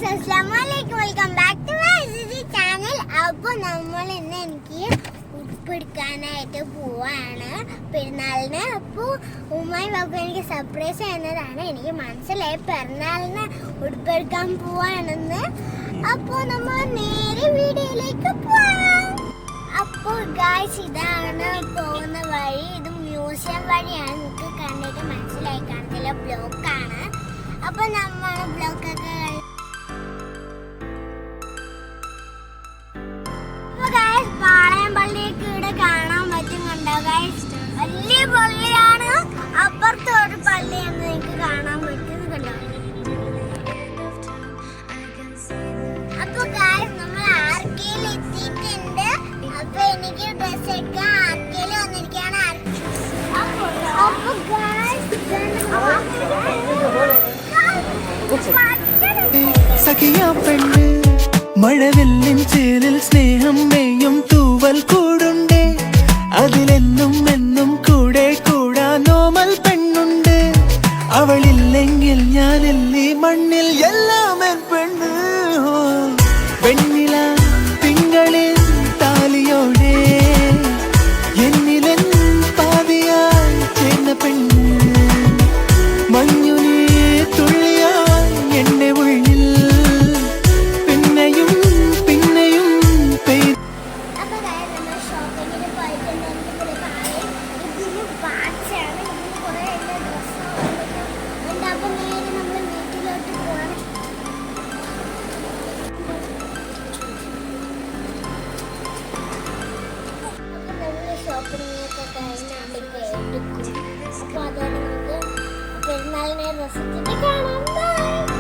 അസ്സലാമുഅലൈക്കും, welcome back to my channel. അപ്പോൾ നമ്മൾ ഇന്ന് എനിക്ക് ഉടുപ്പെടുക്കാനായിട്ട് പോവാണ് പെരുന്നാളിന്. അപ്പോൾ ഉമ്മായി ബാബു എനിക്ക് സർപ്രൈസ് ചെയ്യുന്നതാണ്. എനിക്ക് മനസ്സിലായി പെരുന്നാളിന് ഉടുപ്പെടുക്കാൻ പോവാണെന്ന്. അപ്പോൾ നമ്മൾ നേരെ വീഡിയോയിലേക്ക് പോവാം. അപ്പോൾ ഗായ്സ്, ഇതാണ് പോകുന്ന വഴി. ഇത് മ്യൂസിയം വഴിയാണ്. നിങ്ങൾക്ക് കണ്ടിട്ട് മനസ്സിലായി കാണത്തില്ല, ബ്ലോക്കാണ്. അപ്പോൾ നമ്മൾ ബ്ലോക്കൊക്കെ പാളയം പള്ളിയൊക്കെ ഇവിടെ കാണാൻ പറ്റുന്നുണ്ടോ ഗൈസ്? വലിയ പള്ളിയാണ്. അപ്പുറത്തെ ഒരു പള്ളിയാണ് നിങ്ങൾക്ക് കാണാൻ പറ്റുന്നത്, കണ്ടോ? അപ്പൊ ഗൈസ്, നമ്മൾ ആർക്കയിൽ എത്തിയിട്ടുണ്ട്. അപ്പൊ എനിക്ക് ഡ്രസ് എടുക്കാൻ ആർക്കയിൽ വന്നിരിക്കുകയാണ്. അപ്പൊ പെണ്ണ് മഴവില്ലിൻ ചേലിൽ സ്നേഹം മെയ്യും തൂവൽ കൂടുണ്ടേ, അതിലെന്നും എന്നും കൂടെ കൂടാനോമൽ പെണ്ണുണ്ട്. അവളില്ലെങ്കിൽ ഞാനില്ലേ മണ്ണിൽ എല്ലാം എൻ പെണ്ണ്. വെണ്ണില തിങ്കളിൽ താലിയോടെ എന്നിലെൻ പാതിയായി ചേർന്ന പെണ്ണ്. മഞ്ഞുനീ തുള്ളിയായി എന്റെ ഉള്ളിൽ പിന്നെയും പിന്നെയും പെയ്തു. അപ്പൊ ഗൈസ്, നമ്മൾ ഷോപ്പിങ്ങിന് പോയിട്ടുണ്ട്. ഇതിന് വാച്ചാണ്. ഇതിന് കുറെ ഡ്രസ്സ് ഉണ്ട്. അപ്പൊ നേരെ നമ്മൾ വീട്ടിലോട്ട് പോകണം. അപ്പൊ നമ്മൾ ഷോപ്പിങ്ങൊക്കെ കഴിഞ്ഞാകുമ്പോഴേക്കും എടുക്കും. അപ്പൊ അതോടെ നമുക്ക് പെരുന്നാളിനെ ഡ്രസ്സ്